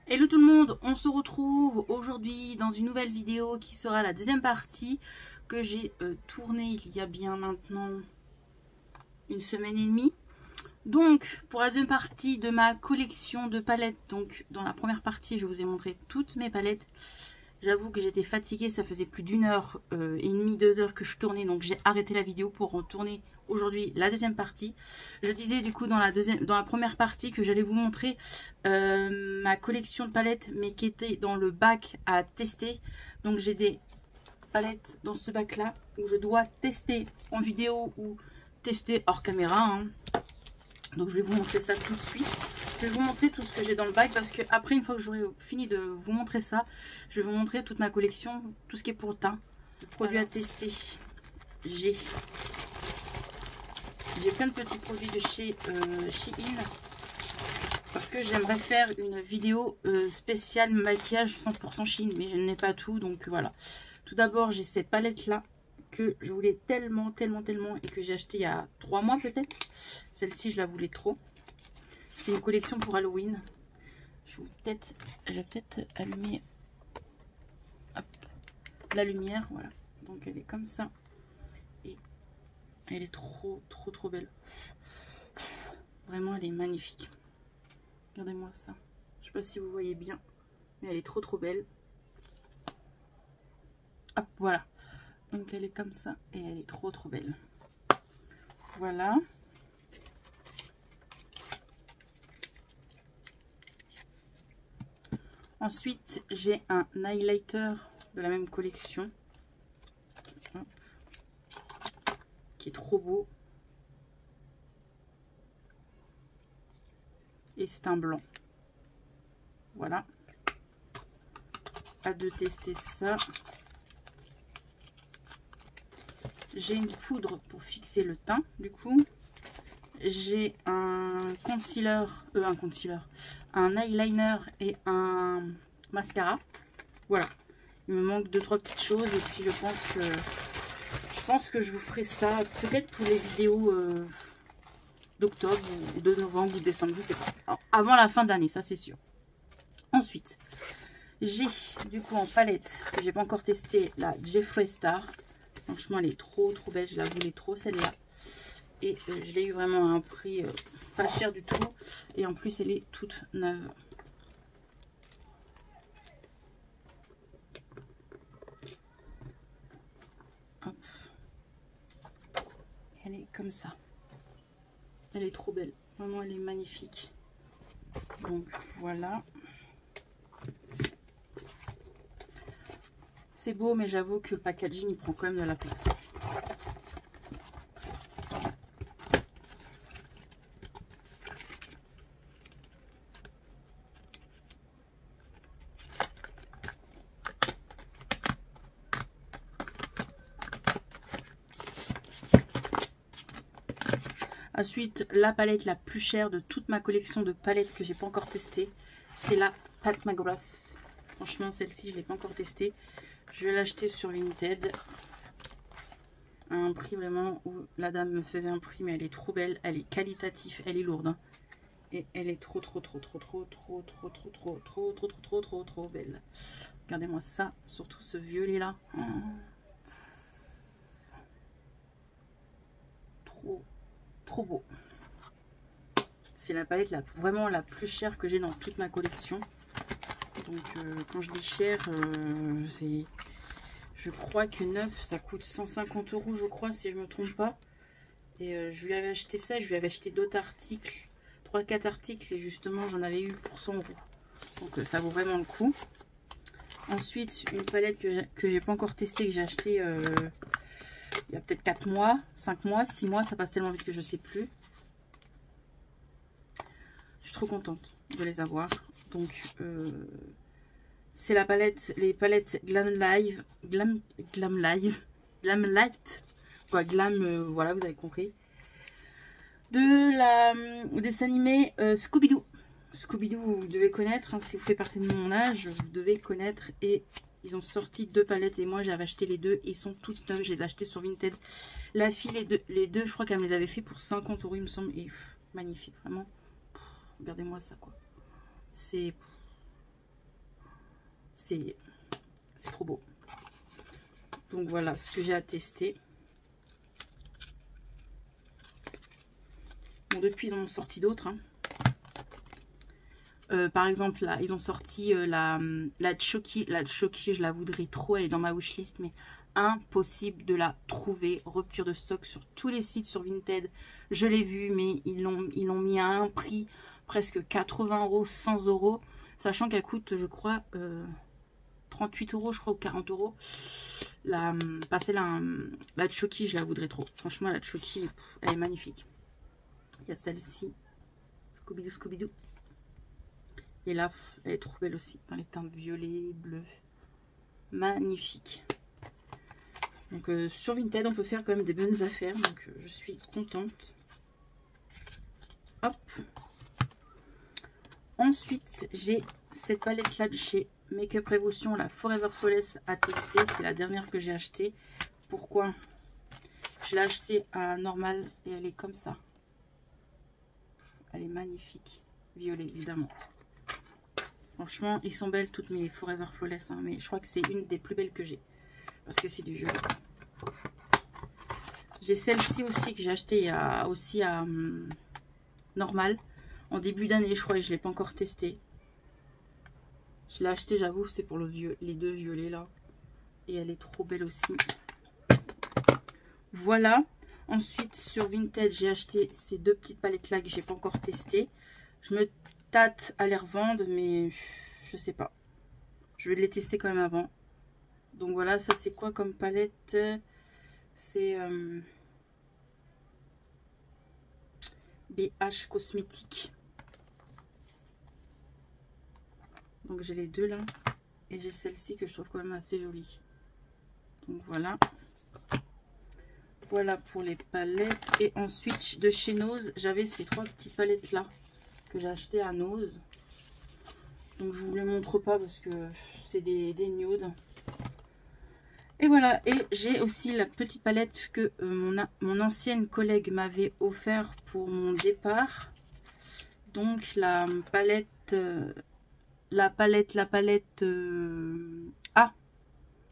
Hello tout le monde, on se retrouve aujourd'hui dans une nouvelle vidéo qui sera la deuxième partie que j'ai tournée il y a bien maintenant une semaine et demie. Donc pour la deuxième partie de ma collection de palettes, donc dans la première partie je vous ai montré toutes mes palettes. J'avoue que j'étais fatiguée, ça faisait plus d'une heure et demie, 2 heures que je tournais, donc j'ai arrêté la vidéo pour en tourner aujourd'hui la deuxième partie. Je disais du coup dans la première partie que j'allais vous montrer ma collection de palettes, mais qui était dans le bac à tester. Donc j'ai des palettes dans ce bac là où je dois tester en vidéo ou tester hors caméra, hein. Donc je vais vous montrer ça tout de suite. Je vais vous montrer tout ce que j'ai dans le bac parce que après, une fois que j'aurai fini de vous montrer ça, je vais vous montrer toute ma collection, tout ce qui est pour le teint. Produits à tester, j'ai plein de petits produits de chez Shein parce que j'aimerais faire une vidéo spéciale maquillage 100% Shein, mais je n'ai pas tout, donc voilà. Tout d'abord, j'ai cette palette là que je voulais tellement et que j'ai acheté il y a 3 mois peut-être. Celle-ci, je la voulais trop. C'est une collection pour Halloween. Je vais peut-être allumer la lumière. Voilà. Donc elle est comme ça. Et elle est trop belle. Vraiment, elle est magnifique. Regardez-moi ça. Je sais pas si vous voyez bien. Mais elle est trop belle. Hop, voilà. Donc elle est comme ça. Et elle est trop belle. Voilà. Ensuite, j'ai un highlighter de la même collection qui est trop beau. Et c'est un blanc. Voilà. Hâte de tester ça. J'ai une poudre pour fixer le teint, du coup. J'ai un concealer, un eyeliner et un mascara. Voilà. Il me manque 2-3 petites choses et puis je pense que je vous ferai ça peut-être pour les vidéos d'octobre ou de novembre ou décembre, je sais pas. Alors, avant la fin d'année, ça c'est sûr. Ensuite, j'ai du coup en palette que j'ai pas encore testé la Jeffree Star. Franchement, elle est trop belle, je la voulais trop celle-là. Et je l'ai eu vraiment à un prix pas cher du tout. Et en plus, elle est toute neuve. Hop. Elle est comme ça. Elle est trop belle. Vraiment, elle est magnifique. Donc, voilà. C'est beau, mais j'avoue que le packaging, il prend quand même de la place. Ensuite, la palette la plus chère de toute ma collection de palettes que j'ai pas encore testée, c'est la Pat McGrath. Franchement, celle-ci, je l'ai pas encore testée. Je vais l'acheter sur Vinted à un prix vraiment où la dame me faisait un prix, mais elle est trop belle, elle est qualitative, elle est lourde, hein. Et elle est trop belle. Regardez-moi ça, surtout ce violet là. Trop beau. C'est la palette vraiment la plus chère que j'ai dans toute ma collection. Donc quand je dis cher, c'est, je crois que neuf ça coûte 150 € je crois, si je me trompe pas. Et je lui avais acheté ça, je lui avais acheté d'autres articles, 3-4 articles, et justement j'en avais eu pour 100 €. Donc ça vaut vraiment le coup. Ensuite, une palette que j'ai pas encore testée, que j'ai acheté il y a peut-être 4 mois, 5 mois, 6 mois, ça passe tellement vite que je sais plus. Je suis trop contente de les avoir. Donc c'est la palette, les palettes Glam Light, quoi, Glam, voilà, vous avez compris. De la dessin animé Scooby-Doo. Scooby-Doo, vous devez connaître, hein, si vous faites partie de mon âge, vous devez connaître. Et ils ont sorti 2 palettes et moi j'avais acheté les 2. Ils sont toutes neuves, je les ai achetées sur Vinted. La fille, les deux je crois qu'elle me les avait fait pour 50 € il me semble. Et magnifique, vraiment. Regardez-moi ça, quoi. C'est C'est trop beau. Donc voilà ce que j'ai à tester. Bon, depuis ils en ont sorti d'autres, hein. Par exemple là ils ont sorti la Choki. La Choki, je la voudrais trop, elle est dans ma wishlist, mais impossible de la trouver. Rupture de stock sur tous les sites, sur Vinted je l'ai vu, mais ils l'ont mis à un prix presque 80 €, 100 €, sachant qu'elle coûte, je crois, 38 €, je crois, ou 40 €. La Choki, je la voudrais trop. Franchement, la Choki, elle est magnifique. Il y a celle-ci, Scooby-Doo, Scooby-Doo. Et là, elle est trop belle aussi, dans les teintes violet, bleu. Magnifique. Donc, sur Vinted, on peut faire quand même des bonnes affaires. Donc, je suis contente. Hop. Ensuite, j'ai cette palette-là de chez Make Up Revolution, la Forever Flawless à tester. C'est la dernière que j'ai achetée. Pourquoi? Je l'ai achetée à normal et elle est comme ça. Elle est magnifique. Violet, évidemment. Franchement, ils sont belles toutes mes Forever Flawless, hein, mais je crois que c'est une des plus belles que j'ai. Parce que c'est du violet. J'ai celle-ci aussi que j'ai achetée aussi à normal. En début d'année, je crois, et je ne l'ai pas encore testée. Je l'ai achetée, j'avoue, c'est pour les deux violets là. Et elle est trop belle aussi. Voilà. Ensuite, sur Vinted, j'ai acheté ces deux petites palettes là que j'ai pas encore testées. Je me tâte à les revendre, mais je sais pas. Je vais les tester quand même avant. Donc voilà, ça c'est quoi comme palette? C'est BH Cosmétique. Donc j'ai les deux là. Et j'ai celle-ci que je trouve quand même assez jolie. Donc voilà. Voilà pour les palettes. Et ensuite de chez Nose, j'avais ces trois petites palettes là que j'ai acheté à Nose. Donc je vous les montre pas parce que c'est des nudes. Et voilà, et j'ai aussi la petite palette que mon ancienne collègue m'avait offert pour mon départ. Donc la palette ah,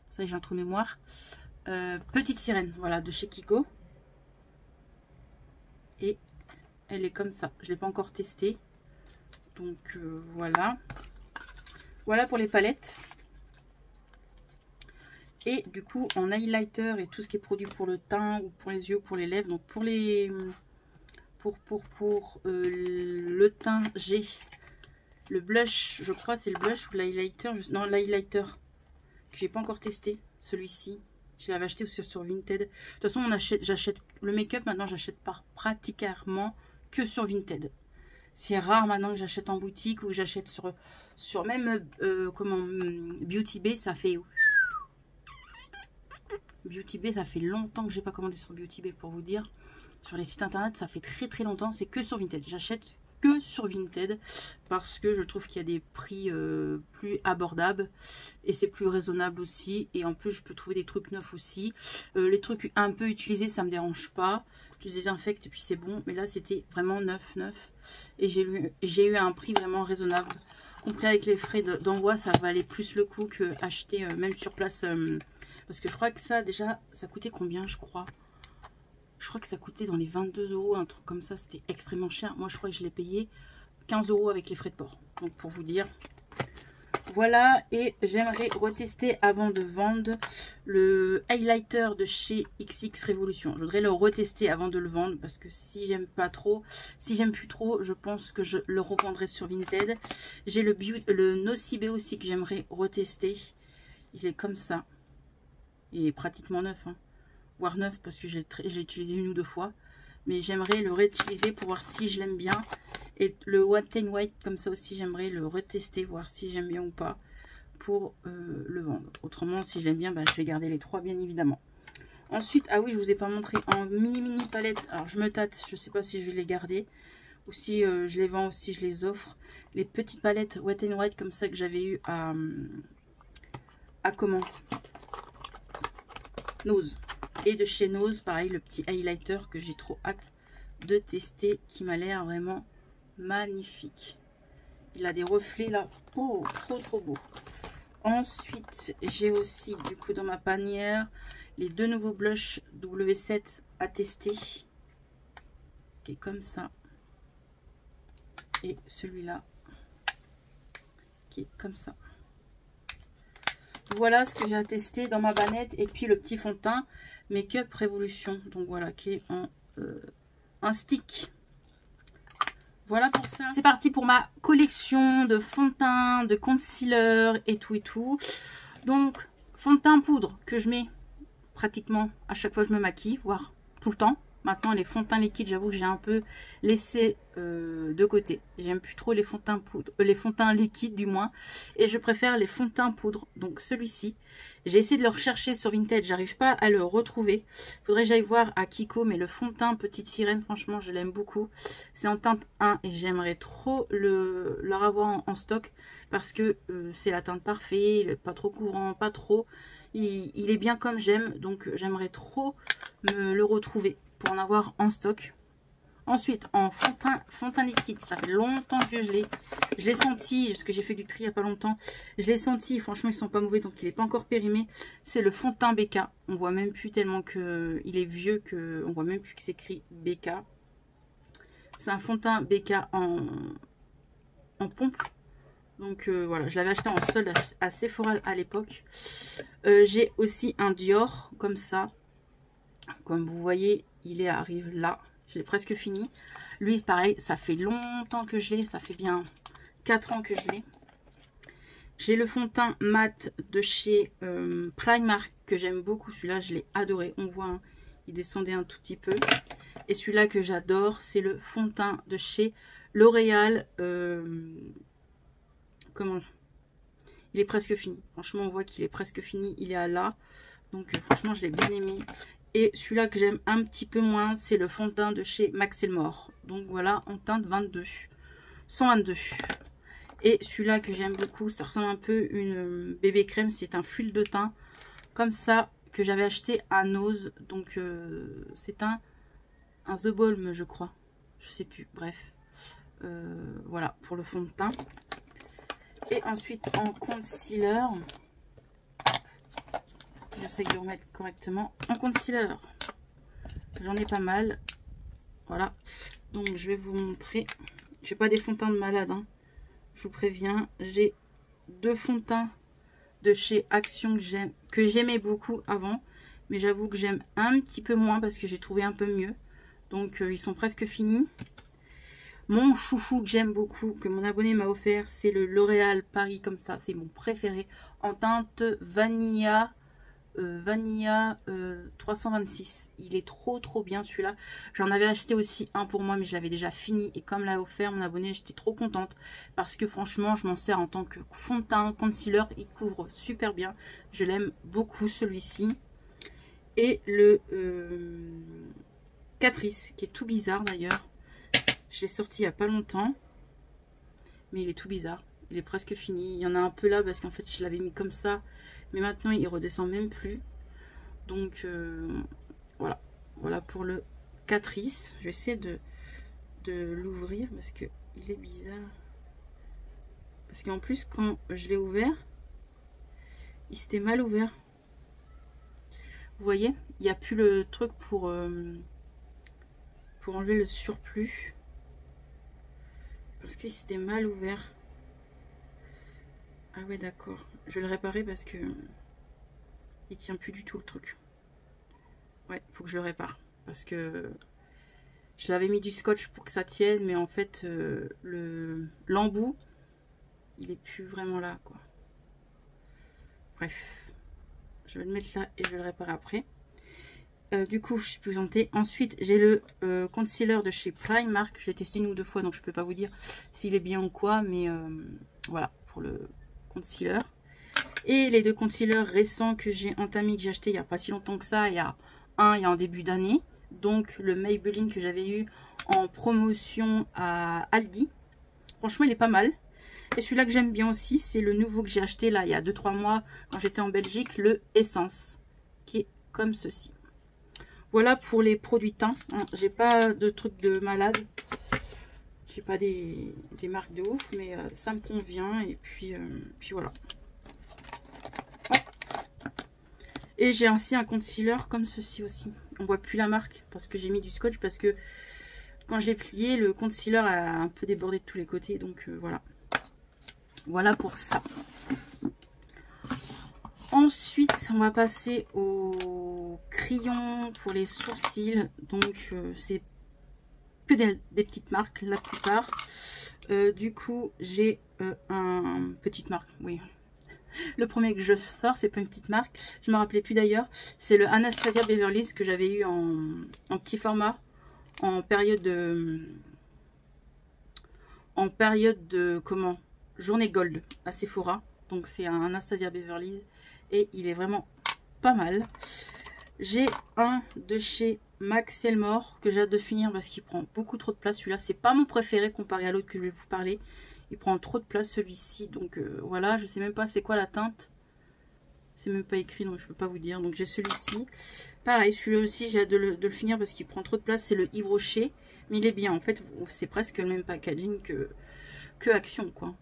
ça y est, j'ai un trou de mémoire. Petite sirène, voilà, de chez Kiko. Et elle est comme ça. Je ne l'ai pas encore testée. Donc voilà. Voilà pour les palettes. Et du coup, en highlighter et tout ce qui est produit pour le teint ou pour les yeux ou pour les lèvres. Donc pour le teint, j'ai le blush. Je crois c'est le blush ou l'highlighter. Non, l'highlighter que j'ai pas encore testé. Celui-ci. Je l'avais acheté aussi sur Vinted. De toute façon, j'achète le make-up maintenant, j'achète pratiquement que sur Vinted. C'est rare maintenant que j'achète en boutique ou que j'achète sur même Beauty Bay. Ça fait Beauty Bay, ça fait longtemps que j'ai pas commandé sur Beauty Bay pour vous dire. Sur les sites internet, ça fait très longtemps. C'est que sur Vinted. J'achète que sur Vinted parce que je trouve qu'il y a des prix plus abordables et c'est plus raisonnable aussi. Et en plus, je peux trouver des trucs neufs aussi. Les trucs un peu utilisés, ça me dérange pas. Tu désinfectes et puis c'est bon. Mais là, c'était vraiment neuf. Et j'ai eu un prix vraiment raisonnable. Compris avec les frais d'envoi, ça valait plus le coup que acheter même sur place. Parce que je crois que ça, déjà, ça coûtait combien, je crois que ça coûtait dans les 22 €, un truc comme ça. C'était extrêmement cher. Moi, je crois que je l'ai payé 15 € avec les frais de port. Donc, pour vous dire. Voilà. Et j'aimerais retester avant de vendre le highlighter de chez XX Revolution. Je voudrais le retester avant de le vendre. Parce que si j'aime pas trop, si j'aime plus trop, je pense que je le revendrai sur Vinted. J'ai le Nocibé aussi que j'aimerais retester. Il est comme ça. Il est pratiquement neuf, hein. Voire neuf parce que j'ai utilisé une ou deux fois. Mais j'aimerais le réutiliser pour voir si je l'aime bien. Et le Wet n White comme ça aussi, j'aimerais le retester, voir si j'aime bien ou pas pour le vendre. Autrement, si je l'aime bien, bah, je vais garder les trois bien évidemment. Ensuite, ah oui, je vous ai pas montré en mini palette. Alors je me tâte, je sais pas si je vais les garder ou si je les vends ou si je les offre. Les petites palettes Wet n White comme ça que j'avais eu à comment Nose. Et de chez Nose, pareil, le petit highlighter que j'ai trop hâte de tester, qui m'a l'air vraiment magnifique. Il a des reflets là, oh, trop beau. Ensuite, j'ai aussi du coup dans ma panière les deux nouveaux blushs W7 à tester. Qui est comme ça. Et celui-là qui est comme ça. Voilà ce que j'ai à tester dans ma banette. Et puis le petit fond de teint Make-up Révolution. Donc voilà, qui est en un stick. Voilà pour ça. C'est parti pour ma collection de fond de teint, de concealer et tout et tout. Donc, fond de teint poudre que je mets pratiquement à chaque fois que je me maquille, voire tout le temps. Maintenant, les fonds de teint liquides, j'avoue que j'ai un peu laissé de côté. J'aime plus trop les fonds de teint poudre, les fonds de teint liquides du moins. Et je préfère les fonds de teint poudre. Donc celui-ci, j'ai essayé de le rechercher sur Vinted. J'arrive pas à le retrouver. Faudrait que j'aille voir à Kiko. Mais le fond de teint Petite Sirène, franchement, je l'aime beaucoup. C'est en teinte 1 et j'aimerais trop leur avoir en stock. Parce que c'est la teinte parfaite, pas trop courant, pas trop. Il est bien comme j'aime. Donc j'aimerais trop me le retrouver pour en avoir en stock. Ensuite, en fond de teint liquide, ça fait longtemps que je l'ai senti, parce que j'ai fait du tri il n'y a pas longtemps. Je l'ai senti, franchement, ils sont pas mauvais, donc il n'est pas encore périmé. C'est le fond de teint BK. On voit même plus tellement que il est vieux, on voit même plus que c'est écrit BK. C'est un fond de teint BK en pompe. Donc voilà, je l'avais acheté en solde à Sephora à l'époque. J'ai aussi un Dior, comme ça. Comme vous voyez, il arrive là. Je l'ai presque fini. Lui, pareil, ça fait longtemps que je l'ai. Ça fait bien 4 ans que je l'ai. J'ai le fond de teint mat de chez Primark que j'aime beaucoup. Celui-là, je l'ai adoré. On voit, hein, il descendait un tout petit peu. Et celui-là que j'adore, c'est le fond de teint de chez L'Oréal. Comment? Il est presque fini. Franchement, on voit qu'il est presque fini. Il est à là. Donc, franchement, je l'ai bien aimé. Et celui-là que j'aime un petit peu moins, c'est le fond de teint de chez Max Elmore. Donc voilà, en teinte 122. Et celui-là que j'aime beaucoup, ça ressemble un peu à une bébé crème. C'est un fluide de teint comme ça que j'avais acheté à Nose. Donc c'est un The Balm, je crois. Je sais plus, bref. Voilà pour le fond de teint. Et ensuite en concealer... J'essaie de le remettre correctement. En concealer, j'en ai pas mal. Voilà. Donc, je vais vous montrer. Je n'ai pas des fonds de teint de malade, hein. Je vous préviens. J'ai deux fonds de teint de chez Action que j'aimais beaucoup avant. Mais j'avoue que j'aime un petit peu moins parce que j'ai trouvé un peu mieux. Donc, ils sont presque finis. Mon chouchou que j'aime beaucoup, que mon abonné m'a offert, c'est le L'Oréal Paris comme ça. C'est mon préféré. En teinte Vanilla 326. Il est trop bien celui-là. J'en avais acheté aussi un pour moi, mais je l'avais déjà fini. Et comme l'a offert mon abonné, j'étais trop contente. Parce que franchement, je m'en sers en tant que fond de teint, concealer. Il couvre super bien. Je l'aime beaucoup celui-ci. Et le Catrice, qui est tout bizarre d'ailleurs. Je l'ai sorti il n'y a pas longtemps. Mais il est tout bizarre. Il est presque fini. Il y en a un peu là parce qu'en fait je l'avais mis comme ça. Mais maintenant il redescend même plus. Donc voilà. Voilà pour le Catrice. Je vais essayer de l'ouvrir parce que il est bizarre. Parce qu'en plus quand je l'ai ouvert, il s'était mal ouvert. Vous voyez, il n'y a plus le truc pour enlever le surplus. Parce qu'il s'était mal ouvert. Ah ouais, d'accord. Je vais le réparer parce que il tient plus du tout le truc. Ouais, faut que je le répare. Parce que je l'avais mis du scotch pour que ça tienne. Mais en fait, l'embout, il est plus vraiment là, quoi. Bref. Je vais le mettre là et je vais le réparer après. Du coup, je suis plus gentille. Ensuite, j'ai le concealer de chez Primark. Je l'ai testé 1 ou 2 fois, donc je peux pas vous dire s'il est bien ou quoi. Mais voilà, pour le concealer. Et les deux concealers récents que j'ai entamés, que j'ai acheté il n'y a pas si longtemps que ça. Il y a en début d'année. Donc, le Maybelline que j'avais eu en promotion à Aldi. Franchement, il est pas mal. Et celui-là que j'aime bien aussi, c'est le nouveau que j'ai acheté là il y a 2-3 mois quand j'étais en Belgique, le Essence, qui est comme ceci. Voilà pour les produits teint. J'ai pas de trucs de malade. J'ai pas des marques de ouf, mais ça me convient. Et puis voilà. Et j'ai ainsi un concealer comme ceci aussi. On voit plus la marque parce que j'ai mis du scotch, parce que quand je l'ai plié, le concealer a un peu débordé de tous les côtés. Donc voilà. Voilà pour ça. Ensuite, on va passer au crayon pour les sourcils. Donc c'est que des petites marques la plupart. Du coup, j'ai un petite marque, oui. Le premier que je sors, c'est pas une petite marque. Je me rappelais plus d'ailleurs. C'est le Anastasia Beverly Hills que j'avais eu en petit format, en période de comment, journée gold à Sephora. Donc c'est un Anastasia Beverly Hills et il est vraiment pas mal. J'ai un de chez Max Elmore que j'ai hâte de finir parce qu'il prend beaucoup trop de place. Celui-là, c'est pas mon préféré comparé à l'autre que je vais vous parler. Il prend trop de place celui-ci. Donc voilà, je sais même pas c'est quoi la teinte. C'est même pas écrit donc je peux pas vous dire. Donc j'ai celui-ci. Pareil, celui-là aussi j'ai hâte de le finir parce qu'il prend trop de place. C'est le Yves Rocher. Mais il est bien. En fait, c'est presque le même packaging que Action, quoi.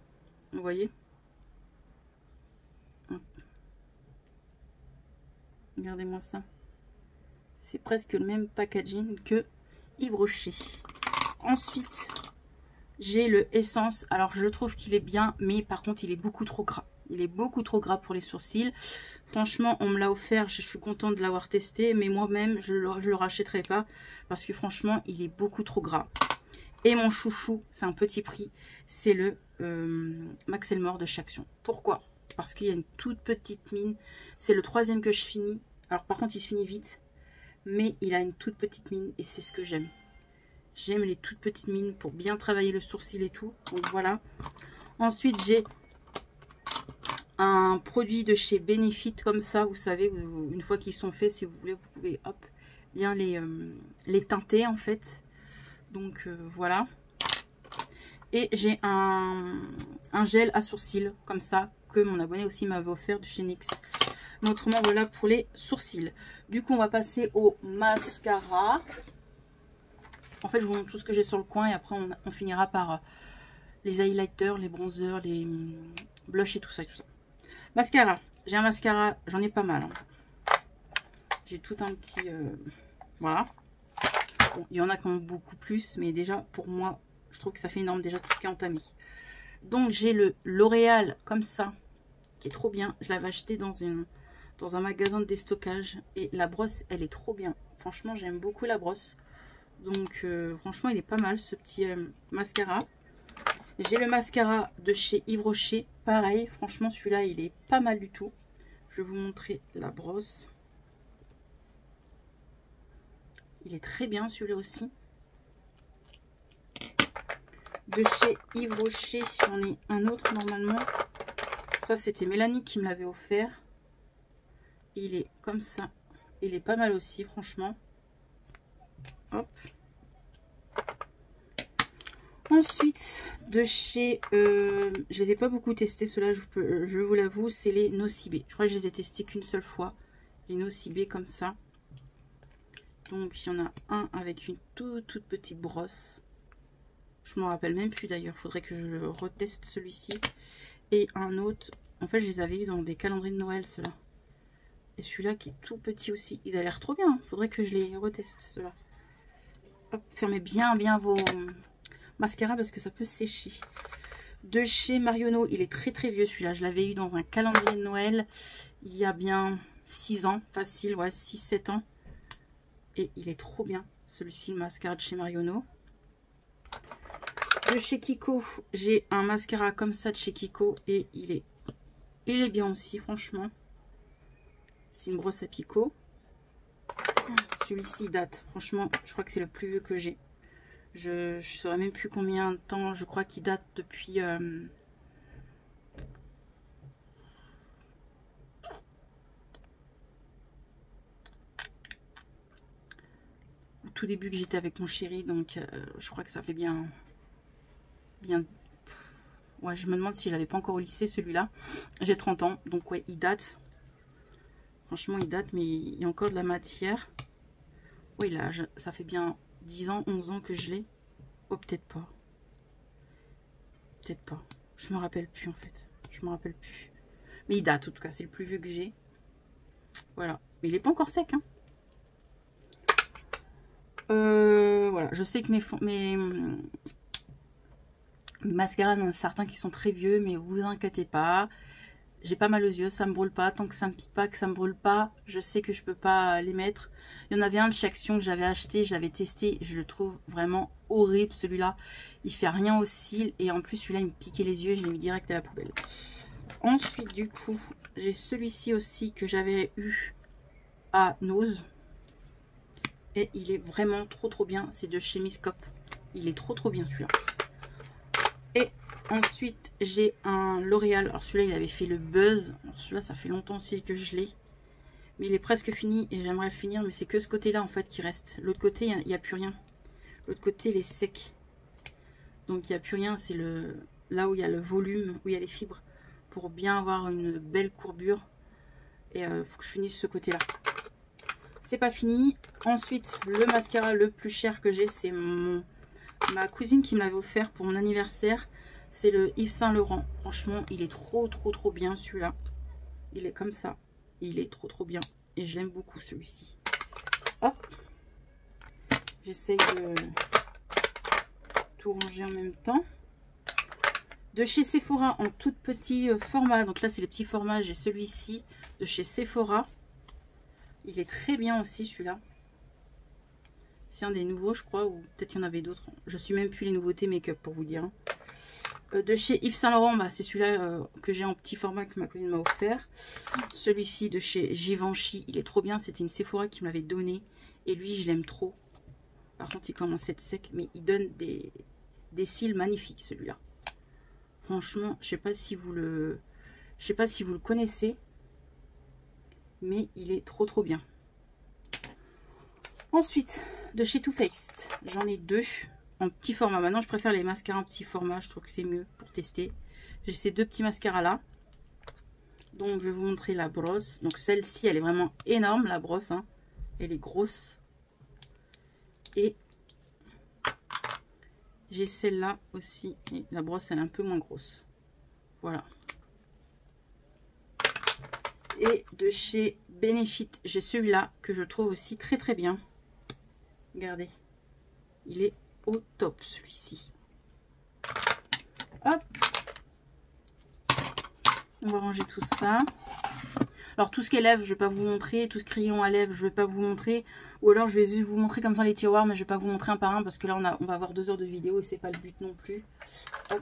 Vous voyez? Regardez-moi ça. C'est presque le même packaging que Yves Rocher. Ensuite, j'ai le Essence. Alors, je trouve qu'il est bien, mais par contre, il est beaucoup trop gras. Il est beaucoup trop gras pour les sourcils. Franchement, on me l'a offert. Je suis contente de l'avoir testé, mais moi-même, je le rachèterai pas parce que franchement, il est beaucoup trop gras. Et mon chouchou, c'est un petit prix, c'est le Max Elmore de chez Action. Pourquoi? Parce qu'il y a une toute petite mine. C'est le 3e que je finis. Alors, par contre, il se finit vite. Mais il a une toute petite mine et c'est ce que j'aime. J'aime les toutes petites mines pour bien travailler le sourcil et tout. Donc voilà. Ensuite, j'ai un produit de chez Benefit comme ça. Vous savez, une fois qu'ils sont faits, si vous voulez, vous pouvez hop, bien les teinter en fait. Donc voilà. Et j'ai un gel à sourcils comme ça que mon abonné aussi m'avait offert de chez NYX. Mais autrement, voilà pour les sourcils. Du coup, on va passer au mascara. En fait, je vous montre tout ce que j'ai sur le coin et après, on finira par les highlighters, les bronzers, les blushs et tout ça. Mascara. J'ai un mascara, j'en ai pas mal. Hein. J'ai tout un petit... voilà. Bon, il y en a qui ont beaucoup plus, mais déjà, pour moi, je trouve que ça fait énorme déjà tout ce qui est entamé. Donc, j'ai le L'Oréal comme ça, qui est trop bien. Je l'avais acheté dans un magasin de déstockage et la brosse elle est trop bien, franchement j'aime beaucoup la brosse, donc franchement il est pas mal ce petit mascara. J'ai le mascara de chez Yves Rocher, pareil, franchement celui-là il est pas mal du tout. Je vais vous montrer la brosse, il est très bien celui-là aussi. De chez Yves Rocher, j'en ai un autre normalement, ça c'était Mélanie qui me l'avait offert. Il est comme ça. Il est pas mal aussi, franchement. Hop. Ensuite, de chez... je les ai pas beaucoup testés, ceux-là, je vous l'avoue, c'est les Nocibé. Je crois que je les ai testés qu'une seule fois. Les Nocibé comme ça. Donc, il y en a un avec une toute petite brosse. Je m'en rappelle même plus d'ailleurs. Faudrait que je reteste celui-ci. Et un autre. En fait, je les avais eu dans des calendriers de Noël, ceux-là. Et celui-là qui est tout petit aussi. Ils ont l'air trop bien. Faudrait que je les reteste, ceux-là. Hop, fermez bien vos mascaras parce que ça peut sécher. De chez Marionneau, il est très vieux celui-là. Je l'avais eu dans un calendrier de Noël il y a bien 6 ans. Facile, ouais, 6-7 ans. Et il est trop bien. Celui-ci, le mascara de chez Marionneau. De chez Kiko, j'ai un mascara comme ça de chez Kiko. Et il est bien aussi, franchement. C'est une brosse à picot. Celui-ci date. Franchement, je crois que c'est le plus vieux que j'ai. Je ne saurais même plus combien de temps. Je crois qu'il date depuis... au tout début que j'étais avec mon chéri. Donc, je crois que ça fait bien... Ouais, je me demande s'il n'avait pas encore au lycée, celui-là. J'ai 30 ans. Donc, ouais, il date. Franchement, il date, mais il y a encore de la matière. Oui, là, ça fait bien 10 ans, 11 ans que je l'ai. Oh, peut-être pas. Peut-être pas. Je me rappelle plus, en fait. Je me rappelle plus. Mais il date, en tout cas. C'est le plus vieux que j'ai. Voilà. Mais il n'est pas encore sec. Hein. Voilà. Je sais que mes mascaras, il y en a certains qui sont très vieux, mais vous inquiétez pas. J'ai pas mal aux yeux, ça me brûle pas. Tant que ça me pique pas, que ça me brûle pas, je sais que je peux pas les mettre. Il y en avait un de chez Action que j'avais acheté, je l'avais testé. Je le trouve vraiment horrible celui-là. Il fait rien aux cils et en plus celui-là il me piquait les yeux, je l'ai mis direct à la poubelle. Ensuite du coup, j'ai celui-ci aussi que j'avais eu à Nose. Et il est vraiment trop bien. C'est de chez Miscope. Il est trop bien celui-là. Et ensuite, j'ai un L'Oréal. Alors celui-là, il avait fait le buzz. Alors celui-là, ça fait longtemps aussi que je l'ai. Mais il est presque fini et j'aimerais le finir. Mais c'est que ce côté-là, en fait, qui reste. L'autre côté, il n'y a plus rien. L'autre côté, il est sec. Donc, il n'y a plus rien. C'est là où il y a le volume, où il y a les fibres. Pour bien avoir une belle courbure. Et il faut que je finisse ce côté-là. C'est pas fini. Ensuite, le mascara le plus cher que j'ai, c'est ma cousine qui me l'avait offert pour mon anniversaire. C'est le Yves Saint Laurent. Franchement, il est trop bien celui-là. Il est comme ça. Il est trop bien. Et je l'aime beaucoup celui-ci. Hop. J'essaye de tout ranger en même temps. De chez Sephora en tout petit format. Donc là, c'est les petits formats. J'ai celui-ci de chez Sephora. Il est très bien aussi celui-là. C'est un des nouveaux, je crois, ou peut-être qu'il y en avait d'autres. Je suis même plus les nouveautés make-up pour vous dire. De chez Yves Saint Laurent, bah, c'est celui-là que j'ai en petit format que ma cousine m'a offert. Celui-ci de chez Givenchy, il est trop bien. C'était une Sephora qui me l'avait donné. Et lui, je l'aime trop. Par contre, il commence à être sec, mais il donne des cils magnifiques, celui-là. Franchement, je sais pas si vous le connaissez. Mais il est trop bien. Ensuite, de chez Too Faced, j'en ai deux en petit format. Maintenant, je préfère les mascaras en petit format. Je trouve que c'est mieux pour tester. J'ai ces deux petits mascaras là. Donc, je vais vous montrer la brosse. Donc, celle-ci, elle est vraiment énorme, la brosse. Hein. Elle est grosse. Et j'ai celle-là aussi. Et la brosse, elle est un peu moins grosse. Voilà. Et de chez Benefit, j'ai celui-là que je trouve aussi très bien. Regardez, il est au top celui-ci. Hop, on va ranger tout ça. Alors tout ce qui est lèvres, je ne vais pas vous montrer. Tout ce crayon à lèvres, je ne vais pas vous montrer. Ou alors je vais juste vous montrer comme ça les tiroirs, mais je ne vais pas vous montrer un par un parce que là on va avoir 2 heures de vidéo et c'est pas le but non plus. Hop.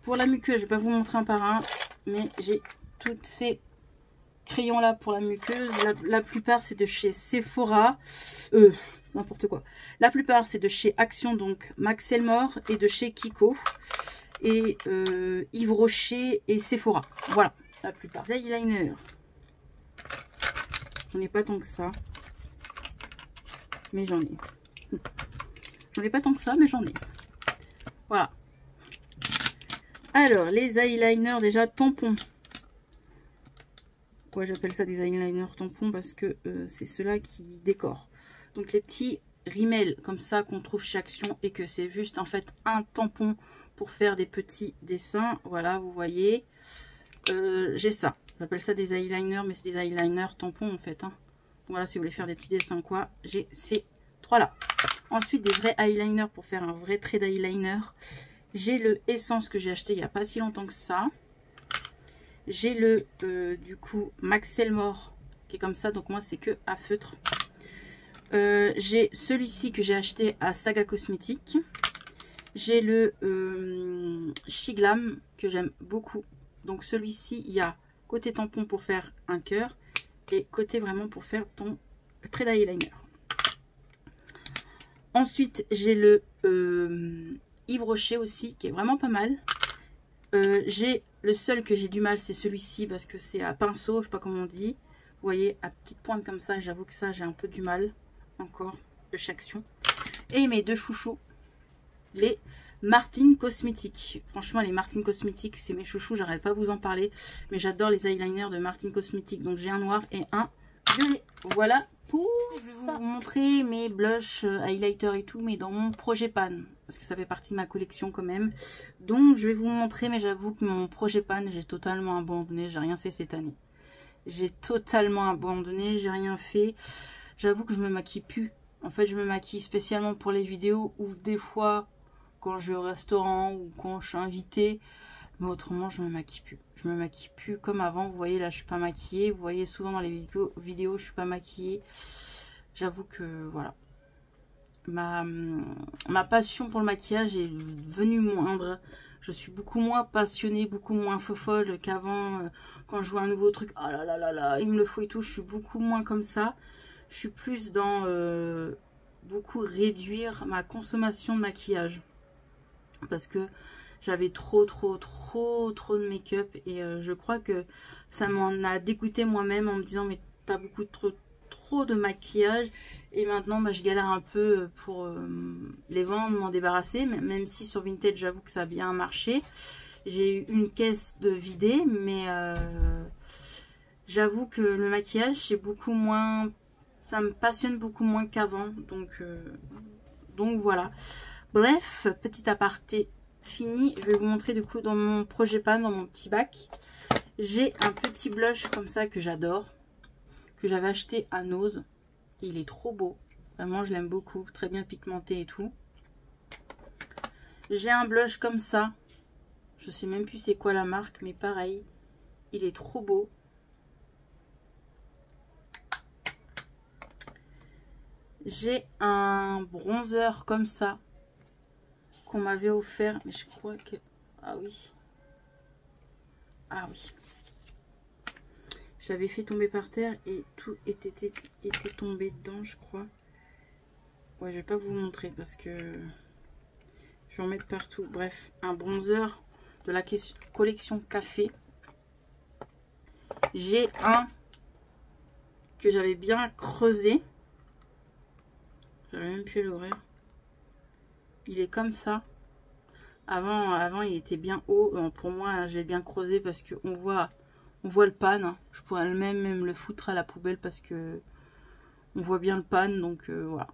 Pour la muqueuse, je ne vais pas vous montrer un par un, mais j'ai toutes ces crayons là pour la muqueuse. La plupart c'est de chez Sephora. N'importe quoi. La plupart c'est de chez Action, donc Max Elmore, et de chez Kiko et Yves Rocher et Sephora. Voilà, la plupart. Eyeliner, j'en ai pas tant que ça, mais j'en ai. J'en ai pas tant que ça, mais j'en ai. Voilà. Alors les eyeliners, déjà tampons. Pourquoi j'appelle ça des eyeliners tampons? Parce que c'est ceux-là qui décorent. Donc les petits rimels comme ça qu'on trouve chez Action et que c'est juste en fait un tampon pour faire des petits dessins. Voilà, vous voyez. J'ai ça. J'appelle ça des eyeliners, mais c'est des eyeliners tampons en fait. Hein. Voilà, si vous voulez faire des petits dessins quoi. J'ai ces trois-là. Ensuite, des vrais eyeliners pour faire un vrai trait d'eyeliner. J'ai le Essence que j'ai acheté il n'y a pas si longtemps que ça. J'ai le du coup Max Elmore qui est comme ça. Donc moi, c'est que à feutre. J'ai celui-ci que j'ai acheté à Saga Cosmétique. J'ai le Shiglam que j'aime beaucoup. Donc celui-ci, il y a côté tampon pour faire un cœur et côté vraiment pour faire ton trait d'eyeliner. Ensuite, j'ai le Yves Rocher aussi qui est vraiment pas mal. J'ai le seul que j'ai du mal, c'est celui-ci parce que c'est à pinceau, je sais pas comment on dit. Vous voyez, à petite pointe comme ça, j'avoue que ça, j'ai un peu du mal encore de chez Action. Et mes deux chouchous, les Martine Cosmétiques. Franchement, les Martine Cosmétiques, c'est mes chouchous, j'arrête pas de vous en parler. Mais j'adore les eyeliners de Martine Cosmétiques. Donc j'ai un noir et un violet. Voilà pour ça. Je vais vous montrer mes blushs, highlighters et tout, mais dans mon projet pan. Parce que ça fait partie de ma collection quand même. Donc je vais vous montrer, mais j'avoue que mon projet pan, j'ai totalement abandonné. J'ai rien fait cette année. J'ai totalement abandonné, j'ai rien fait. J'avoue que je me maquille plus. En fait, je me maquille spécialement pour les vidéos ou des fois quand je vais au restaurant ou quand je suis invitée. Mais autrement, je me maquille plus. Je me maquille plus comme avant. Vous voyez, là, je suis pas maquillée. Vous voyez, souvent dans les vidéos, je suis pas maquillée. J'avoue que, voilà. Ma passion pour le maquillage est devenue moindre. Je suis beaucoup moins passionnée, beaucoup moins fofolle qu'avant. Quand je vois un nouveau truc, oh là là là là, il me le faut et tout. Je suis beaucoup moins comme ça. Je suis plus dans beaucoup réduire ma consommation de maquillage. Parce que j'avais trop de make-up. Et je crois que ça m'en a dégoûté moi-même en me disant mais t'as beaucoup trop de maquillage. Et maintenant bah, je galère un peu pour les vendre, m'en débarrasser. Même si sur Vinted j'avoue que ça a bien marché. J'ai eu une caisse de vidée. Mais j'avoue que le maquillage c'est beaucoup moins... Ça me passionne beaucoup moins qu'avant. Donc voilà. Bref, petit aparté fini. Je vais vous montrer du coup dans mon projet pan, dans mon petit bac. J'ai un petit blush comme ça que j'adore. Que j'avais acheté à Nose. Il est trop beau. Vraiment, je l'aime beaucoup. Très bien pigmenté et tout. J'ai un blush comme ça. Je sais même plus c'est quoi la marque. Mais pareil. Il est trop beau. J'ai un bronzer comme ça. Qu'on m'avait offert. Mais je crois que... Ah oui. Ah oui. Je l'avais fait tomber par terre et tout était tombé dedans, je crois. Ouais, je vais pas vous montrer parce que je vais en mettre partout. Bref, un bronzer de la collection café. J'ai un que j'avais bien creusé. J'avais même pu l'ouvrir. Il est comme ça. Avant, il était bien haut. Pour moi, j'ai bien creusé parce qu'on voit le pan. Je pourrais même le foutre à la poubelle parce que on voit bien le pan. Donc voilà.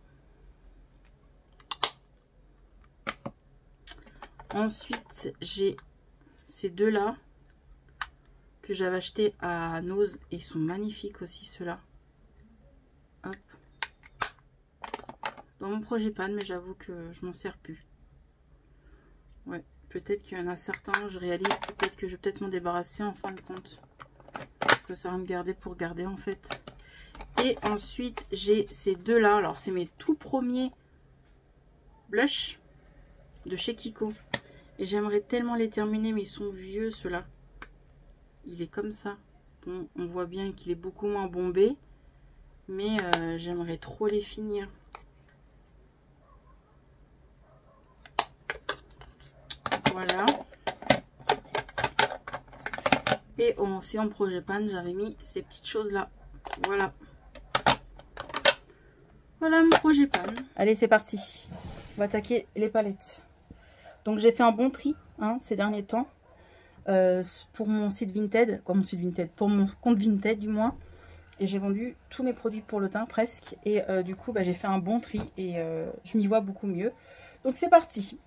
Ensuite, j'ai ces deux-là que j'avais acheté à Nose. Et ils sont magnifiques aussi, ceux-là. Hop. Dans mon projet pan, mais j'avoue que je m'en sers plus. Ouais, peut-être qu'il y en a certains, je réalise peut-être que je vais peut-être m'en débarrasser en fin de compte. Ça sert à me garder pour garder en fait. Et ensuite, j'ai ces deux-là. Alors, c'est mes tout premiers blush de chez Kiko. Et j'aimerais tellement les terminer, mais ils sont vieux ceux-là. Il est comme ça. Bon, on voit bien qu'il est beaucoup moins bombé. Mais j'aimerais trop les finir. Voilà. Et aussi en projet pan, j'avais mis ces petites choses-là. Voilà. Voilà mon projet pan. Allez, c'est parti. On va attaquer les palettes. Donc, j'ai fait un bon tri ces derniers temps. Pour mon site Vinted. Quoi, mon site Vinted? Pour mon compte Vinted, du moins. Et j'ai vendu tous mes produits pour le teint, presque. Et du coup, bah, j'ai fait un bon tri. Et je m'y vois beaucoup mieux. Donc, c'est parti.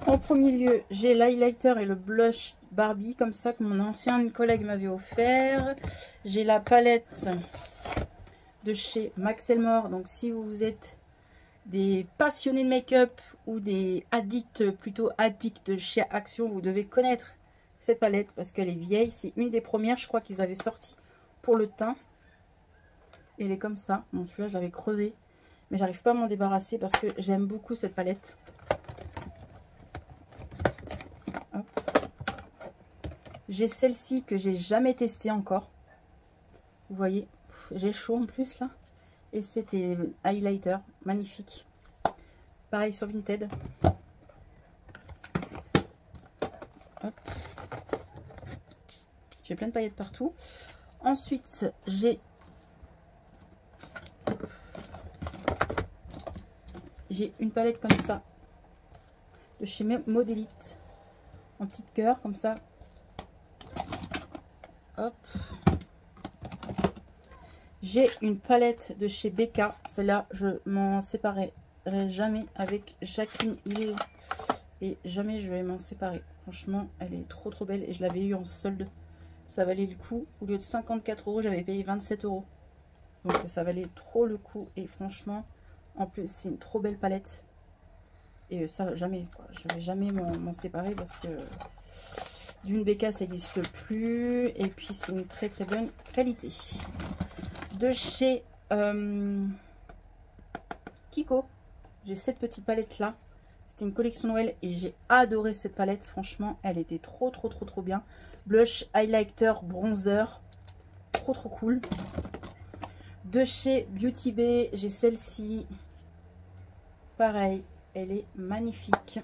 En premier lieu, j'ai l'highlighter et le blush Barbie, comme ça, que mon ancien collègue m'avait offert. J'ai la palette de chez Max Elmore. Donc, si vous êtes des passionnés de make-up ou des addicts, plutôt addicts de chez Action, vous devez connaître cette palette parce qu'elle est vieille. C'est une des premières, je crois, qu'ils avaient sorti pour le teint. Et elle est comme ça. Bon, celui-là, je l'avais creusé. Mais j'arrive pas à m'en débarrasser parce que j'aime beaucoup cette palette. J'ai celle-ci que j'ai jamais testée encore. Vous voyez, j'ai chaud en plus là. Et c'était highlighter, magnifique. Pareil sur Vinted. J'ai plein de paillettes partout. Ensuite, j'ai une palette comme ça de chez Modélite en petite cœur comme ça. Hop. J'ai une palette de chez BK. Celle-là, je m'en séparerai jamais avec Jacqueline Hill. Et jamais je vais m'en séparer. Franchement, elle est trop belle. Et je l'avais eu en solde. ça valait le coup. Au lieu de 54 €, j'avais payé 27 €. Donc ça valait trop le coup. Et franchement, en plus, c'est une trop belle palette. Et ça, jamais, quoi. Je vais jamais m'en séparer parce que d'une BK, ça n'existe plus. Et puis, c'est une très très bonne qualité. De chez Kiko, j'ai cette petite palette là. C'était une collection Noël et j'ai adoré cette palette. Franchement, elle était trop bien. Blush, highlighter, bronzer. Trop cool. De chez Beauty Bay, j'ai celle-ci. Pareil, elle est magnifique.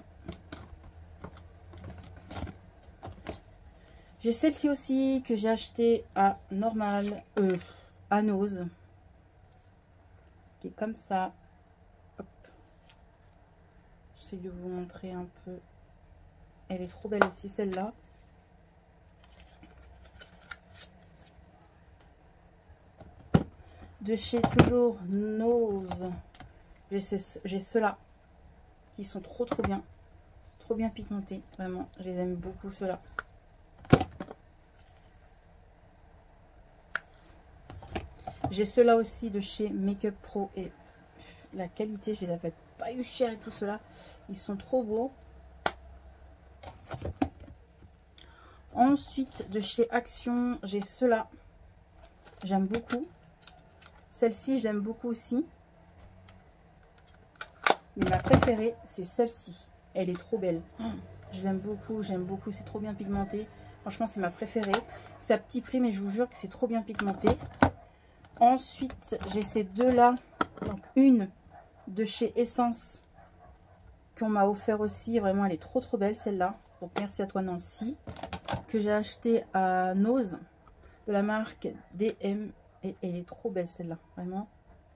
J'ai celle-ci aussi que j'ai acheté à Normal, à Nose. Qui est comme ça. Hop. J'essaie de vous montrer un peu. Elle est trop belle aussi celle-là. De chez toujours Nose, j'ai ceux-là qui sont trop bien. Trop bien pigmentés. Vraiment, je les aime beaucoup ceux-là. J'ai ceux-là aussi de chez Makeup Pro et la qualité, je les avais pas eu cher et tout cela. Ils sont trop beaux. Ensuite, de chez Action, j'ai ceux-là. J'aime beaucoup. Celle-ci, je l'aime beaucoup aussi. Mais ma préférée, c'est celle-ci. Elle est trop belle. Je l'aime beaucoup, j'aime beaucoup. C'est trop bien pigmenté. Franchement, c'est ma préférée. C'est à petit prix, mais je vous jure que c'est trop bien pigmenté. Ensuite, j'ai ces deux-là. Donc, une de chez Essence qu'on m'a offert aussi. Vraiment, elle est trop belle, celle-là. Donc, merci à toi, Nancy. Que j'ai acheté à Nose de la marque DM. Et elle est trop belle, celle-là. Vraiment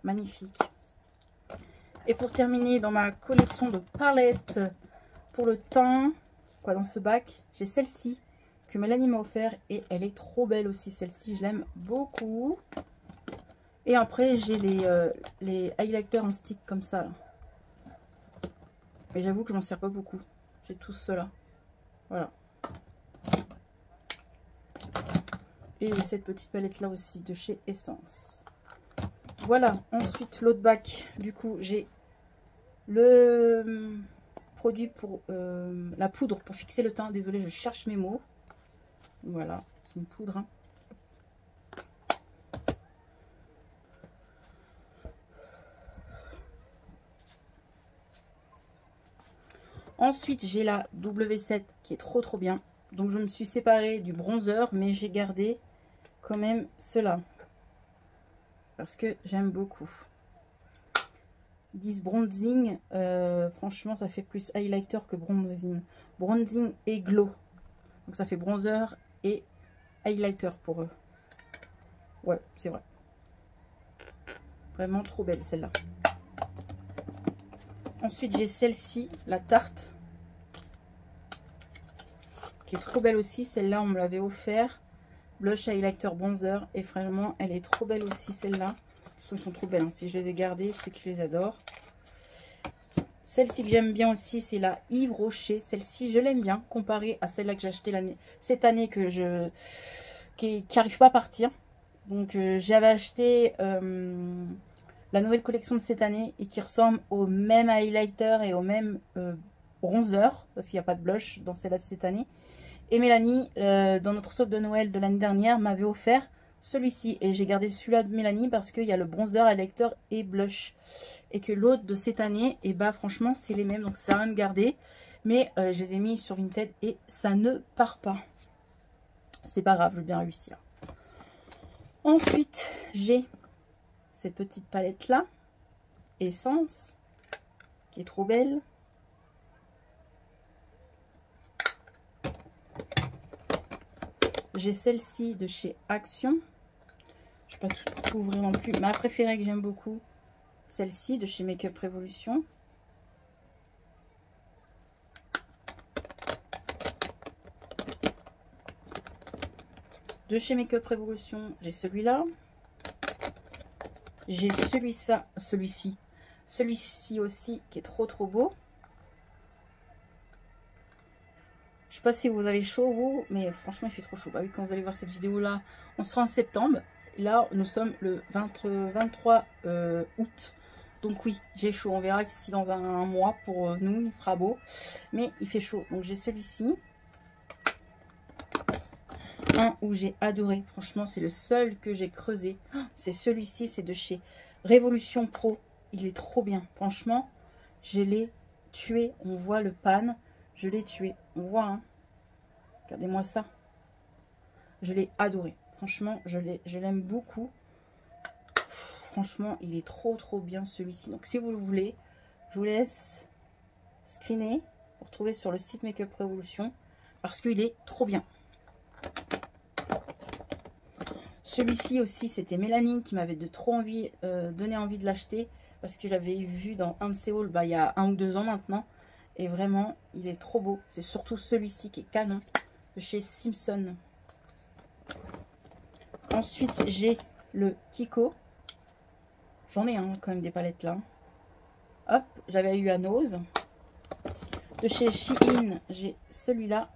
magnifique. Et pour terminer, dans ma collection de palettes pour le teint, quoi, dans ce bac, j'ai celle-ci que Mélanie m'a offert. Et elle est trop belle aussi, celle-ci. Je l'aime beaucoup. Et après, j'ai les highlighters en stick comme ça. Là. Mais j'avoue que je m'en sers pas beaucoup. J'ai tous ceux-là. Voilà. Et j'ai cette petite palette là aussi de chez Essence. Voilà. Ensuite, l'autre bac. Du coup, j'ai le produit pour la poudre pour fixer le teint. Désolée, je cherche mes mots. Voilà. C'est une poudre. Hein. Ensuite, j'ai la W7 qui est trop bien. Donc, je me suis séparée du bronzer, mais j'ai gardé quand même cela. Parce que j'aime beaucoup. Ils disent bronzing. Franchement, ça fait plus highlighter que bronzing. Bronzing et glow. Donc, ça fait bronzer et highlighter pour eux. Ouais, c'est vrai. Vraiment trop belle celle-là. Ensuite, j'ai celle-ci, la Tarte, qui est trop belle aussi. Celle-là, on me l'avait offert. Blush, highlighter, bronzer. Et vraiment, elle est trop belle aussi, celle-là. Elles sont trop belles. Hein. Si je les ai gardées, c'est que je les adore. Celle-ci que j'aime bien aussi, c'est la Yves Rocher. Celle-ci, je l'aime bien, comparée à celle-là que j'ai achetée cette année, qui n'arrive pas à partir. Donc, j'avais acheté... la nouvelle collection de cette année et qui ressemble au même highlighter et au même bronzer parce qu'il n'y a pas de blush dans celle-là de cette année. Et Mélanie, dans notre solde de Noël de l'année dernière, m'avait offert celui-ci et j'ai gardé celui-là de Mélanie parce qu'il y a le bronzer, highlighter et blush. Et que l'autre de cette année, et bah franchement c'est les mêmes, donc ça sert à rien de garder. Mais je les ai mis sur Vinted et ça ne part pas. C'est pas grave, je vais bien réussir. Ensuite, j'ai cette petite palette là, Essence, qui est trop belle. J'ai celle-ci de chez Action. Je ne vais pas tout ouvrir non plus. Ma préférée que j'aime beaucoup, celle-ci de chez Makeup Revolution. De chez Makeup Revolution, j'ai celui-là. J'ai celui-ci aussi qui est trop beau. Je sais pas si vous avez chaud vous, mais franchement il fait trop chaud. Bah oui, quand vous allez voir cette vidéo là, on sera en septembre. Là nous sommes le 23 août. Donc oui, j'ai chaud. On verra si dans un mois pour nous il fera beau. Mais il fait chaud. Donc j'ai celui-ci. Un où j'ai adoré. Franchement c'est le seul que j'ai creusé. C'est celui-ci, c'est de chez Révolution Pro. Il est trop bien. Franchement, je l'ai tué. On voit le pan. Je l'ai tué. On voit, hein. Regardez-moi ça. Je l'ai adoré. Franchement, je l'aime beaucoup. Franchement, il est trop bien celui-ci. Donc, si vous le voulez, je vous laisse screener pour trouver sur le site Make Up Révolution. Parce qu'il est trop bien. Celui-ci aussi, c'était Mélanie qui m'avait donné envie de l'acheter. Parce que j'avais vu dans un de ses hauls, il y a 1 ou 2 ans maintenant. Et vraiment, il est trop beau. C'est surtout celui-ci qui est canon. De chez Simpson. Ensuite, j'ai le Kiko. J'en ai quand même des palettes là. Hop, j'avais eu à Nose. De chez Shein, j'ai celui-là.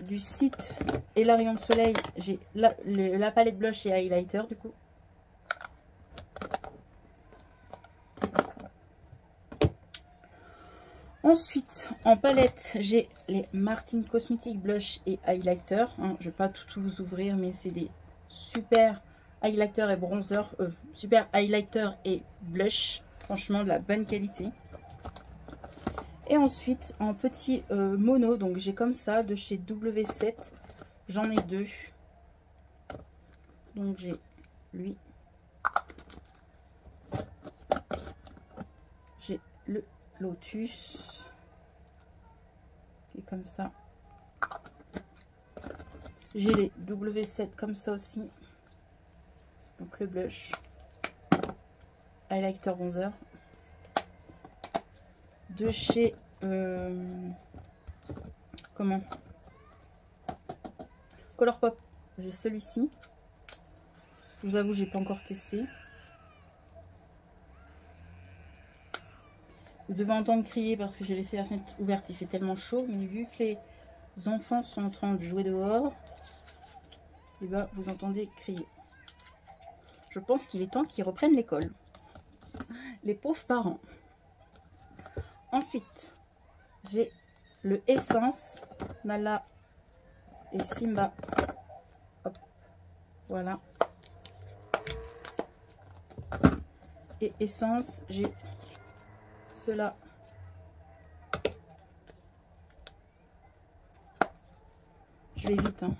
Du site et la Rayon de Soleil, j'ai la palette blush et highlighter du coup. Ensuite, en palette, j'ai les Martin Cosmetics Blush et Highlighter. Hein, je ne vais pas tout vous ouvrir, mais c'est des super highlighter et bronzer. Super highlighter et blush. Franchement, de la bonne qualité. Et ensuite, en petit mono, donc j'ai comme ça, de chez W7. J'en ai 2. Donc j'ai lui. J'ai le Lotus qui est comme ça. J'ai les W7 comme ça aussi. Donc le blush, highlighter, bronzer. De chez Colourpop, j'ai celui-ci. Je vous avoue, j'ai pas encore testé. Vous devez entendre crier parce que j'ai laissé la fenêtre ouverte, il fait tellement chaud. Mais vu que les enfants sont en train de jouer dehors, et ben vous entendez crier. Je pense qu'il est temps qu'ils reprennent l'école. Les pauvres parents. Ensuite, j'ai le Essence, Nala et Simba. Hop, voilà. Et Essence, j'ai cela. Je vais vite, hein,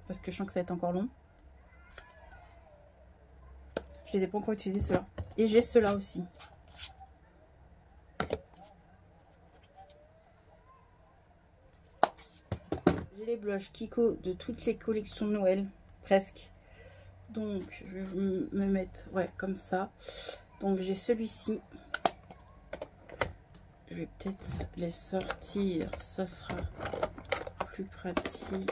parce que je sens que ça va être encore long. Je les ai pas encore utilisés, ceux-là. Et j'ai ceux-là aussi. J'ai les blushs Kiko de toutes les collections de Noël, presque. Donc, je vais me mettre, ouais, comme ça. Donc, j'ai celui-ci. Je vais peut-être les sortir, ça sera plus pratique.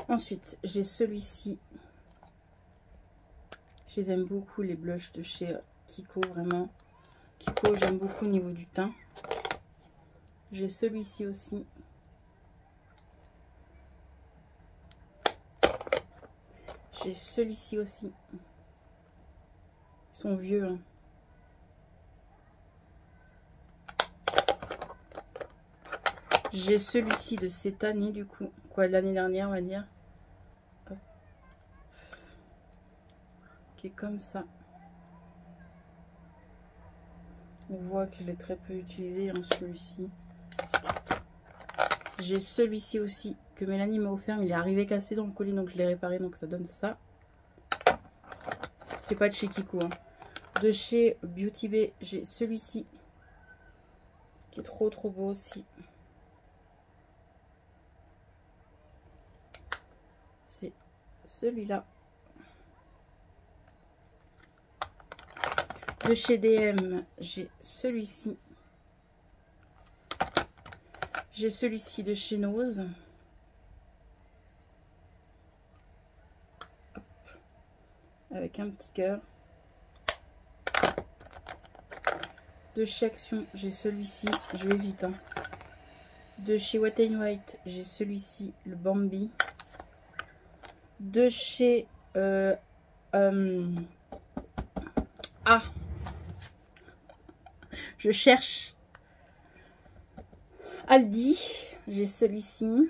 Ensuite, j'ai celui-ci. Je les aime beaucoup, les blushs de chez Kiko, vraiment. Kiko, j'aime beaucoup au niveau du teint. J'ai celui-ci aussi. J'ai celui-ci aussi. Ils sont vieux, hein. J'ai celui-ci de cette année, du coup. Quoi, l'année dernière, on va dire. Hop. Qui est comme ça. On voit que je l'ai très peu utilisé, hein, celui-ci. J'ai celui-ci aussi, que Mélanie m'a offert. Mais il est arrivé cassé dans le colis, donc je l'ai réparé. Donc ça donne ça. C'est pas de chez Kiko, hein. De chez Beauty Bay, j'ai celui-ci. Qui est trop beau aussi. C'est celui-là. De chez DM, j'ai celui-ci. J'ai celui-ci de chez Nose. Hop. avec un petit cœur. De chez Action, j'ai celui-ci, je vais vite. Hein. De chez Wet n White, j'ai celui-ci, le Bambi. De chez je cherche Aldi, j'ai celui-ci,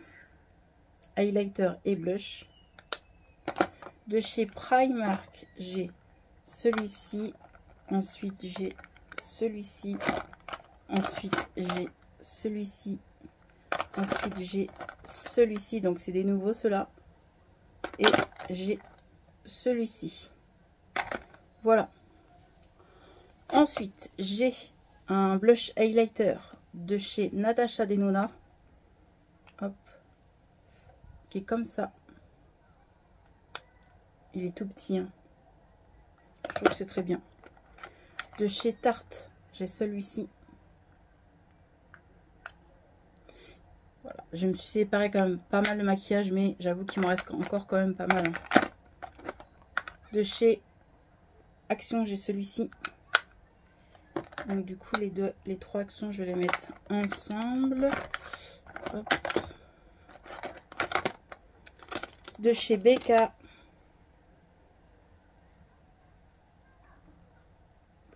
highlighter et blush. De chez Primark, j'ai celui-ci. Ensuite, j'ai celui-ci. Ensuite, j'ai celui-ci. Ensuite, j'ai celui-ci. Donc, c'est des nouveaux, ceux-là. Et j'ai celui-ci. Voilà. Ensuite, j'ai un blush highlighter de chez Natasha Denona. Hop. Qui est comme ça. Il est tout petit. Hein. Je trouve que c'est très bien. De chez Tarte, j'ai celui-ci. Voilà. Je me suis séparé quand même pas mal de maquillage, mais j'avoue qu'il m'en reste encore quand même pas mal. Hein. De chez Action, j'ai celui-ci. Donc du coup, les trois Actions, je vais les mettre ensemble. Hop. De chez Becca.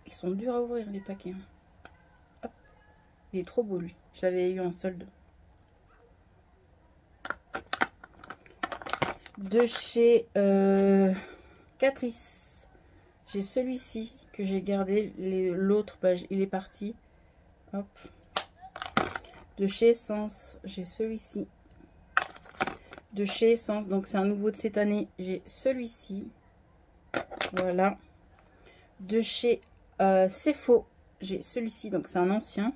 Ils sont durs à ouvrir les paquets. Hop. Il est trop beau lui. Je l'avais eu en solde. De chez Catrice. J'ai celui-ci que j'ai gardé. L'autre, bah, il est parti. Hop. De chez Essence, j'ai celui-ci. De chez Essence, donc c'est un nouveau de cette année. J'ai celui-ci. Voilà. De chez C'est Faux, j'ai celui-ci, donc c'est un ancien.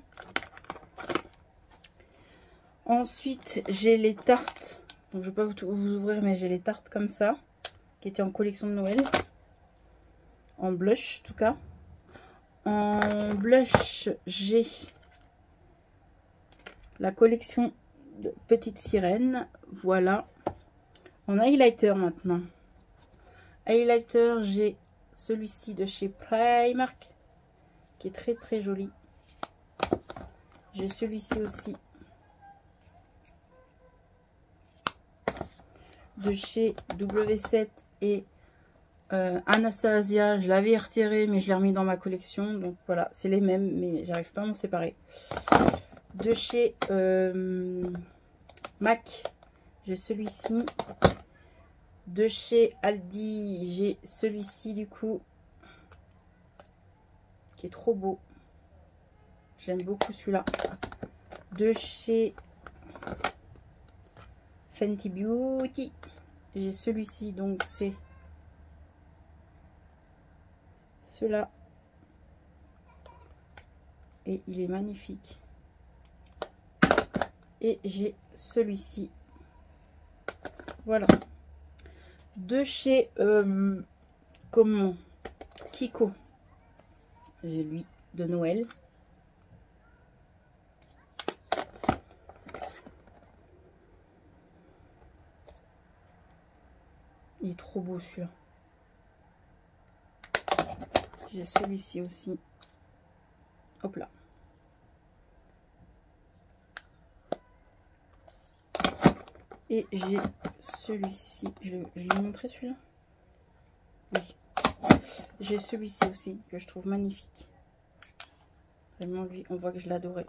Ensuite, j'ai les tartes. Donc je ne vais pas vous ouvrir, mais j'ai les tartes comme ça, qui étaient en collection de Noël. En blush, en tout cas. En blush, j'ai la collection de Petite Sirène. Voilà. En highlighter maintenant. Highlighter, j'ai celui-ci de chez Primark, qui est très très joli. J'ai celui-ci aussi. De chez W7 et Anastasia, je l'avais retiré mais je l'ai remis dans ma collection, donc voilà, c'est les mêmes mais j'arrive pas à m'en séparer. De chez MAC, j'ai celui-ci. De chez Aldi, j'ai celui-ci du coup, qui est trop beau, j'aime beaucoup celui-là. De chez Fenty Beauty, j'ai celui-ci, donc c'est cela et il est magnifique. Et j'ai celui-ci, voilà. De chez comment, Kiko, j'ai lui de Noël. Il est trop beau celui-là. J'ai celui-ci aussi. Hop là. Et j'ai celui-ci. Je l'ai montré celui-là? Oui. J'ai celui-ci aussi que je trouve magnifique. Vraiment lui, on voit que je l'adorais.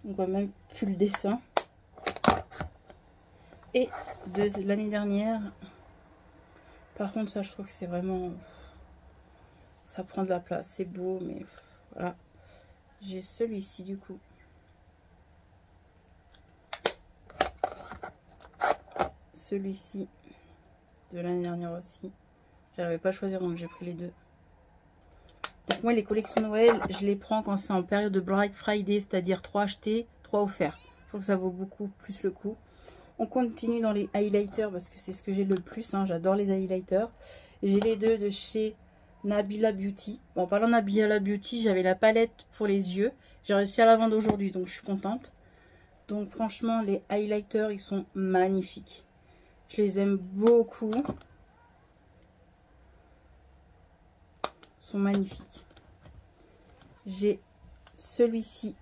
On voit même plus le dessin. Et de l'année dernière, par contre ça je trouve que c'est vraiment, ça prend de la place, c'est beau mais voilà. J'ai celui-ci du coup. Celui-ci de l'année dernière aussi. J'arrivais pas à choisir donc j'ai pris les deux. Donc moi les collections Noël, je les prends quand c'est en période de Black Friday, c'est-à-dire 3 achetés, 3 offerts. Je trouve que ça vaut beaucoup plus le coup. On continue dans les highlighters parce que c'est ce que j'ai le plus. Hein. J'adore les highlighters. J'ai les deux de chez Nabila Beauty. Bon, en parlant de Nabila Beauty, j'avais la palette pour les yeux. J'ai réussi à la vendre aujourd'hui, donc je suis contente. Donc franchement, les highlighters, ils sont magnifiques. Je les aime beaucoup. Ils sont magnifiques. J'ai celui-ci.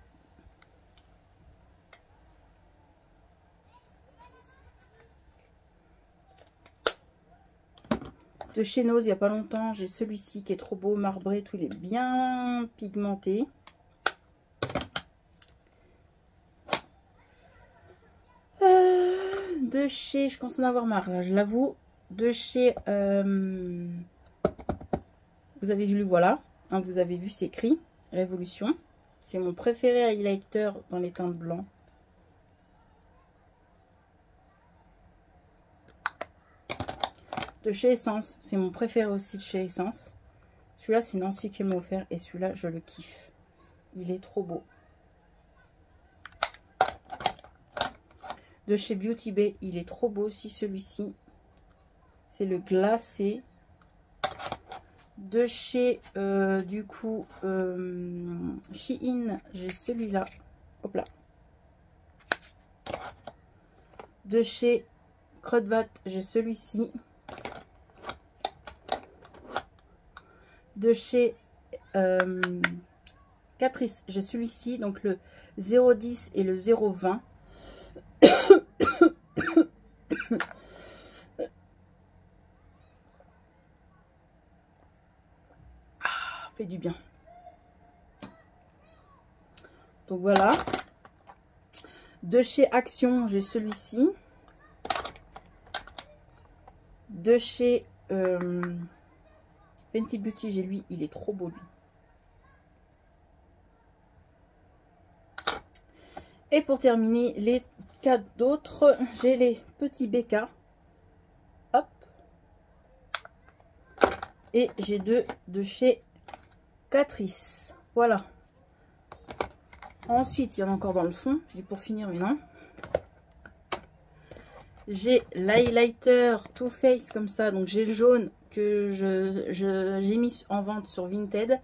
De chez Nose, il n'y a pas longtemps, j'ai celui-ci qui est trop beau, marbré, tout, il est bien pigmenté. De chez, je commence à en avoir marre là, je l'avoue. De chez, vous avez vu, voilà, hein, vous avez vu, c'est écrit Révolution. C'est mon préféré highlighter dans les teintes blancs. De chez Essence, c'est mon préféré aussi de chez Essence. Celui-là, c'est Nancy qui m'a offert et celui-là, je le kiffe. Il est trop beau. De chez Beauty Bay, il est trop beau aussi celui-ci. C'est le glacé. De chez, du coup, Shein, j'ai celui-là. Hop là. De chez Crudvat, j'ai celui-ci. De chez Catrice, j'ai celui-ci, donc le 0,10 et le 0,20. Ah, fait du bien. Donc voilà. De chez Action, j'ai celui-ci. De chez Fenty Beauty, j'ai lui, il est trop beau lui. Et pour terminer, les 4 d'autres, j'ai les petits BK. Hop. Et j'ai 2 de chez Catrice. Voilà. Ensuite, il y en a encore dans le fond. J'ai pour finir, mais non. J'ai l'highlighter Too Faced comme ça. Donc j'ai le jaune que j'ai mis en vente sur Vinted.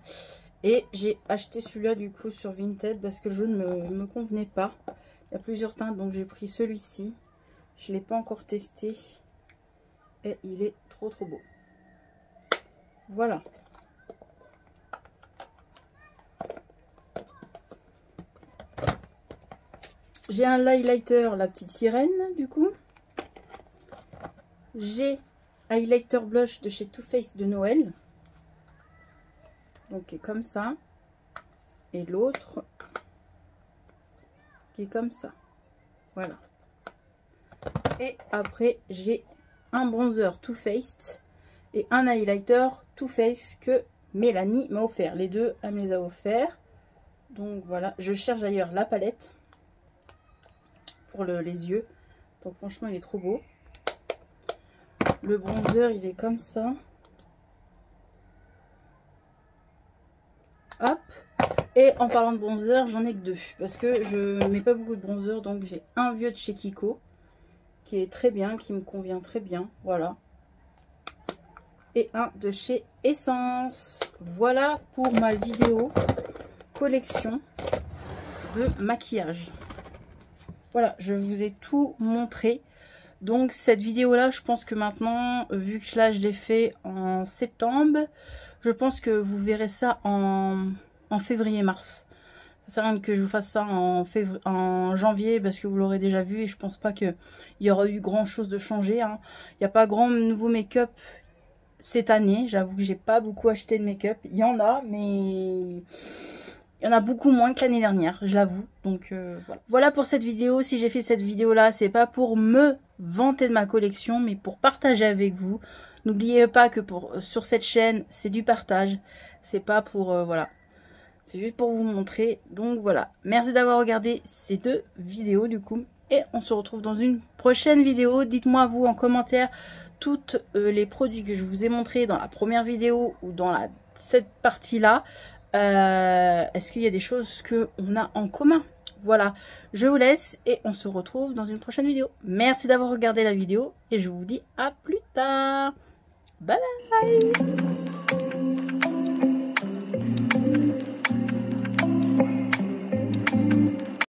Et j'ai acheté celui-là du coup sur Vinted parce que le jaune ne me convenait pas. Il y a plusieurs teintes, donc j'ai pris celui-ci. Je ne l'ai pas encore testé. Et il est trop trop beau. Voilà. J'ai un highlighter, la petite sirène du coup. J'ai highlighter blush de chez Too Faced de Noël. Donc qui est comme ça. Et l'autre qui est comme ça. Voilà. Et après j'ai un bronzer Too Faced et un highlighter Too Faced que Mélanie m'a offert. Les deux, elle me les a offerts. Donc voilà. Je cherche d'ailleurs la palette pour les yeux. Donc franchement il est trop beau. Le bronzer il est comme ça. Hop. Et en parlant de bronzer, j'en ai que 2. Parce que je mets pas beaucoup de bronzer. Donc j'ai un vieux de chez Kiko. Qui est très bien. Qui me convient très bien. Voilà. Et un de chez Essence. Voilà pour ma vidéo collection de maquillage. Voilà. Je vous ai tout montré. Donc cette vidéo là, je pense que maintenant, vu que là je l'ai fait en septembre, je pense que vous verrez ça en février-mars. Ça sert à rien que je vous fasse ça en janvier parce que vous l'aurez déjà vu et je pense pas qu'il y aura eu grand chose de changé. Hein. Il n'y a pas grand nouveau make-up cette année. J'avoue que j'ai pas beaucoup acheté de make-up. Il y en a, mais il y en a beaucoup moins que l'année dernière, je l'avoue. Donc voilà. Voilà pour cette vidéo. Si j'ai fait cette vidéo là, c'est pas pour me vanter de ma collection, mais pour partager avec vous. N'oubliez pas que sur cette chaîne, c'est du partage. C'est pas pour voilà. C'est juste pour vous montrer. Donc voilà. Merci d'avoir regardé ces 2 vidéos du coup. Et on se retrouve dans une prochaine vidéo. Dites-moi vous en commentaire tous les produits que je vous ai montrés dans la première vidéo ou dans cette partie-là. Est-ce qu'il y a des choses qu'on a en commun? Voilà, je vous laisse et on se retrouve dans une prochaine vidéo. Merci d'avoir regardé la vidéo et je vous dis à plus tard. Bye bye.